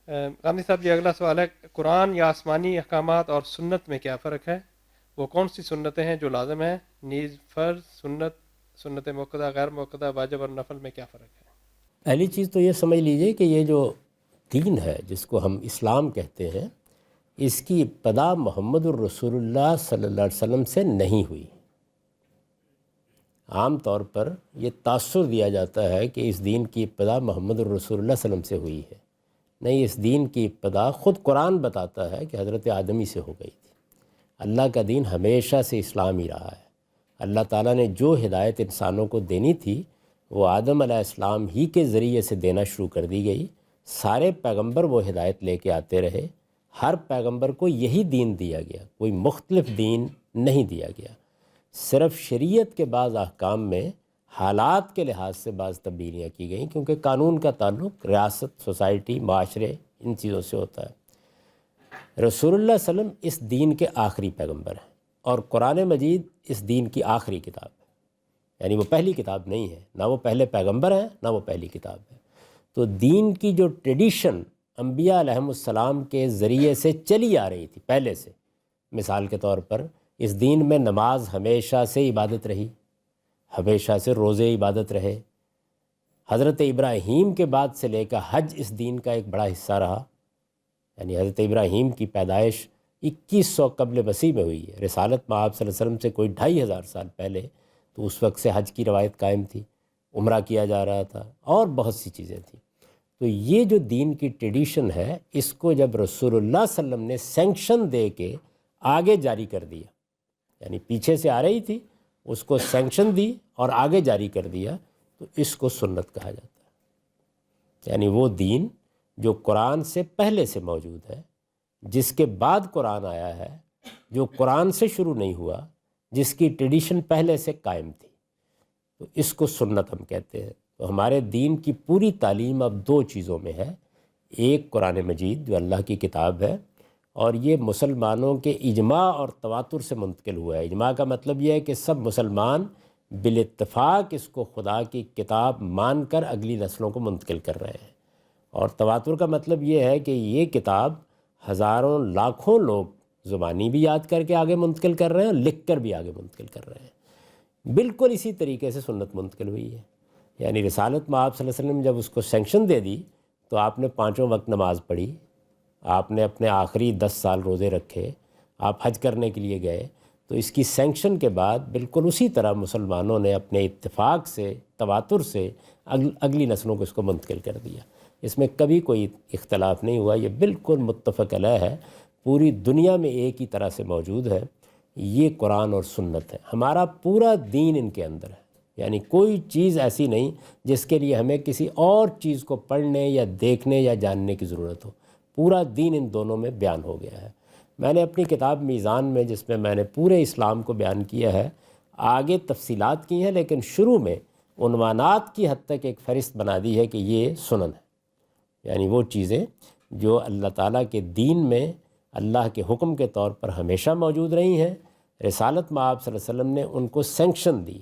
غامدی صاحب یہ اگلا سوال ہے، قرآن یا آسمانی احکامات اور سنت میں کیا فرق ہے؟ وہ کون سی سنتیں ہیں جو لازم ہیں؟ نیز فرض، سنت، سنت موقدہ، غیر موقدہ، واجب اور نفل میں کیا فرق ہے؟ پہلی چیز تو یہ سمجھ لیجئے کہ یہ جو دین ہے جس کو ہم اسلام کہتے ہیں، اس کی ابتدا محمد الرسول اللہ صلی اللہ علیہ وسلم سے نہیں ہوئی۔ عام طور پر یہ تاثر دیا جاتا ہے کہ اس دین کی ابتدا محمد الرسول اللہ صلی اللہ علیہ وسلم سے ہوئی ہے۔ نہیں، اس دین کی ابتدا خود قرآن بتاتا ہے کہ حضرت آدمی سے ہو گئی تھی۔ اللہ کا دین ہمیشہ سے اسلام ہی رہا ہے۔ اللہ تعالیٰ نے جو ہدایت انسانوں کو دینی تھی وہ آدم علیہ السلام ہی کے ذریعے سے دینا شروع کر دی گئی۔ سارے پیغمبر وہ ہدایت لے کے آتے رہے، ہر پیغمبر کو یہی دین دیا گیا، کوئی مختلف دین نہیں دیا گیا۔ صرف شریعت کے بعض احکام میں حالات کے لحاظ سے بعض تبدیلیاں کی گئیں، کیونکہ قانون کا تعلق ریاست، سوسائٹی، معاشرے، ان چیزوں سے ہوتا ہے۔ رسول اللہ صلی اللہ علیہ وسلم اس دین کے آخری پیغمبر ہیں، اور قرآن مجید اس دین کی آخری کتاب ہے، یعنی وہ پہلی کتاب نہیں ہے، نہ وہ پہلے پیغمبر ہیں نہ وہ پہلی کتاب ہے۔ تو دین کی جو ٹریڈیشن انبیاء علیہم السلام کے ذریعے سے چلی آ رہی تھی پہلے سے، مثال کے طور پر اس دین میں نماز ہمیشہ سے عبادت رہی، ہمیشہ سے روزے عبادت رہے۔ حضرت ابراہیم کے بعد سے لے کر حج اس دین کا ایک بڑا حصہ رہا، یعنی حضرت ابراہیم کی پیدائش 2100 قبل مسیح میں ہوئی ہے، رسالت میں آپ صلی اللہ علیہ وسلم سے کوئی 2500 سال پہلے، تو اس وقت سے حج کی روایت قائم تھی، عمرہ کیا جا رہا تھا، اور بہت سی چیزیں تھیں۔ تو یہ جو دین کی ٹریڈیشن ہے، اس کو جب رسول اللہ صلی اللہ علیہ وسلم نے سینکشن دے کے آگے جاری کر دیا، یعنی پیچھے سے آ رہی تھی، اس کو سینکشن دی اور آگے جاری کر دیا، تو اس کو سنت کہا جاتا ہے۔ یعنی وہ دین جو قرآن سے پہلے سے موجود ہے، جس کے بعد قرآن آیا ہے، جو قرآن سے شروع نہیں ہوا، جس کی ٹریڈیشن پہلے سے قائم تھی، تو اس کو سنت ہم کہتے ہیں۔ تو ہمارے دین کی پوری تعلیم اب دو چیزوں میں ہے، ایک قرآن مجید جو اللہ کی کتاب ہے، اور یہ مسلمانوں کے اجماع اور تواتر سے منتقل ہوا ہے۔ اجماع کا مطلب یہ ہے کہ سب مسلمان بالاتفاق اس کو خدا کی کتاب مان کر اگلی نسلوں کو منتقل کر رہے ہیں، اور تواتر کا مطلب یہ ہے کہ یہ کتاب ہزاروں لاکھوں لوگ زبانی بھی یاد کر کے آگے منتقل کر رہے ہیں اور لکھ کر بھی آگے منتقل کر رہے ہیں۔ بالکل اسی طریقے سے سنت منتقل ہوئی ہے، یعنی رسالت میں آپ صلی اللہ علیہ وسلم نے جب اس کو سینکشن دے دی تو آپ نے 5 وقت نماز پڑھی، آپ نے اپنے آخری 10 سال روزے رکھے، آپ حج کرنے کے لیے گئے، تو اس کی سینکشن کے بعد بالکل اسی طرح مسلمانوں نے اپنے اتفاق سے، تواتر سے اگلی نسلوں کو اس کو منتقل کر دیا۔ اس میں کبھی کوئی اختلاف نہیں ہوا، یہ بالکل متفق علیہ ہے، پوری دنیا میں ایک ہی طرح سے موجود ہے۔ یہ قرآن اور سنت ہے، ہمارا پورا دین ان کے اندر ہے، یعنی کوئی چیز ایسی نہیں جس کے لیے ہمیں کسی اور چیز کو پڑھنے یا دیکھنے یا جاننے کی ضرورت ہو۔ پورا دین ان دونوں میں بیان ہو گیا ہے۔ میں نے اپنی کتاب میزان میں، جس میں میں نے پورے اسلام کو بیان کیا ہے، آگے تفصیلات کی ہیں، لیکن شروع میں عنوانات کی حد تک ایک فہرست بنا دی ہے کہ یہ سنن ہے، یعنی وہ چیزیں جو اللہ تعالیٰ کے دین میں اللہ کے حکم کے طور پر ہمیشہ موجود رہی ہیں، رسالت میں آپ صلی اللہ علیہ وسلم نے ان کو سینکشن دی۔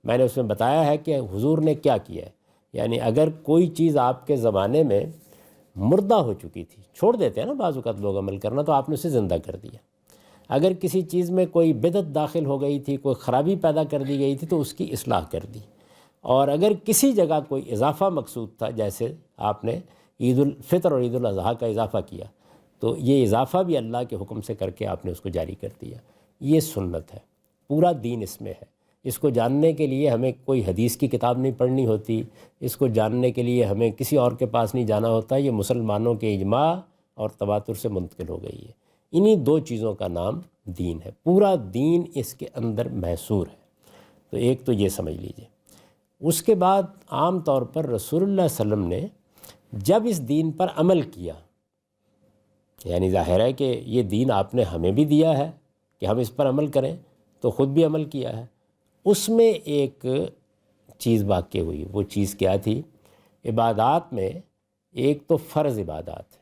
میں نے اس میں بتایا ہے کہ حضور نے کیا کیا ہے، یعنی اگر کوئی چیز آپ کے زمانے میں مردہ ہو چکی تھی، چھوڑ دیتے ہیں نا بعض اوقات لوگ عمل کرنا، تو آپ نے اسے زندہ کر دیا۔ اگر کسی چیز میں کوئی بدعت داخل ہو گئی تھی، کوئی خرابی پیدا کر دی گئی تھی، تو اس کی اصلاح کر دی۔ اور اگر کسی جگہ کوئی اضافہ مقصود تھا، جیسے آپ نے عید الفطر اور عید الاضحیٰ کا اضافہ کیا، تو یہ اضافہ بھی اللہ کے حکم سے کر کے آپ نے اس کو جاری کر دیا۔ یہ سنت ہے، پورا دین اس میں ہے۔ اس کو جاننے کے لیے ہمیں کوئی حدیث کی کتاب نہیں پڑھنی ہوتی، اس کو جاننے کے لیے ہمیں کسی اور کے پاس نہیں جانا ہوتا، یہ مسلمانوں کے اجماع اور تواتر سے منتقل ہو گئی ہے۔ انہی دو چیزوں کا نام دین ہے، پورا دین اس کے اندر محصور ہے۔ تو ایک تو یہ سمجھ لیجئے۔ اس کے بعد عام طور پر رسول اللہ صلی اللہ علیہ وسلم نے جب اس دین پر عمل کیا، یعنی ظاہر ہے کہ یہ دین آپ نے ہمیں بھی دیا ہے کہ ہم اس پر عمل کریں، تو خود بھی عمل کیا ہے، اس میں ایک چیز واقع ہوئی۔ وہ چیز کیا تھی؟ عبادات میں ایک تو فرض عبادات ہے،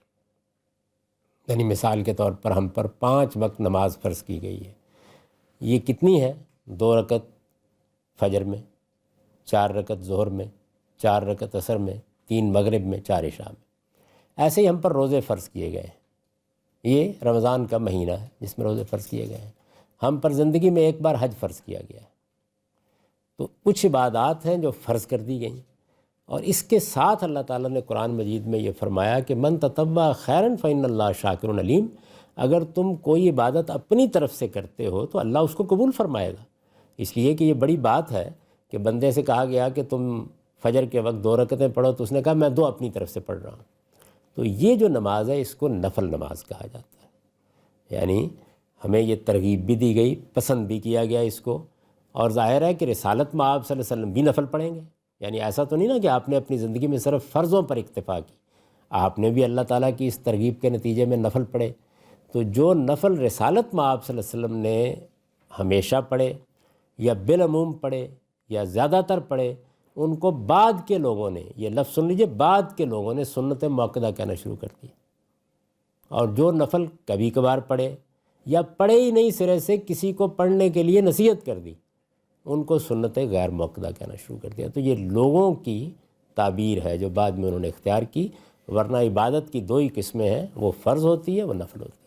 یعنی مثال کے طور پر ہم پر 5 وقت نماز فرض کی گئی ہے۔ یہ کتنی ہے؟ 2 رکعت فجر میں، 4 رکعت ظہر میں، 4 رکعت عصر میں، 3 مغرب میں، 4 عشاء میں۔ ایسے ہی ہم پر روزے فرض کیے گئے ہیں، یہ رمضان کا مہینہ ہے جس میں روزے فرض کیے گئے ہیں، ہم پر زندگی میں ایک بار حج فرض کیا گیا ہے، تو کچھ عبادات ہیں جو فرض کر دی گئیں، اور اس کے ساتھ اللہ تعالیٰ نے قرآن مجید میں یہ فرمایا کہ من تطوع خیرا فإن اللہ شاکر علیم، اگر تم کوئی عبادت اپنی طرف سے کرتے ہو تو اللہ اس کو قبول فرمائے گا، اس لیے کہ یہ بڑی بات ہے کہ بندے سے کہا گیا کہ تم فجر کے وقت 2 رکعتیں پڑھو، تو اس نے کہا میں 2 اپنی طرف سے پڑھ رہا ہوں، تو یہ جو نماز ہے اس کو نفل نماز کہا جاتا ہے، یعنی ہمیں یہ ترغیب بھی دی گئی، پسند بھی کیا گیا اس کو، اور ظاہر ہے کہ رسالت میں آپ صلی اللہ علیہ وسلم بھی نفل پڑھیں گے، یعنی ایسا تو نہیں نا کہ آپ نے اپنی زندگی میں صرف فرضوں پر اکتفا کی، آپ نے بھی اللہ تعالیٰ کی اس ترغیب کے نتیجے میں نفل پڑھے، تو جو نفل رسالت میں آپ صلی اللہ علیہ وسلم نے ہمیشہ پڑھے یا بالعموم پڑھے یا زیادہ تر پڑھے، ان کو بعد کے لوگوں نے، یہ لفظ سن لیجئے، بعد کے لوگوں نے سنت موقدہ کہنا شروع کر دی، اور جو نفل کبھی کبھار پڑھے یا پڑھے ہی نہیں سرے سے، کسی کو پڑھنے کے لیے نصیحت کر دی، ان کو سنت غیر موقدہ کہنا شروع کر دیا۔ تو یہ لوگوں کی تعبیر ہے جو بعد میں انہوں نے اختیار کی، ورنہ عبادت کی 2 ہی قسمیں ہیں، وہ فرض ہوتی ہے، وہ نفل ہوتی ہے۔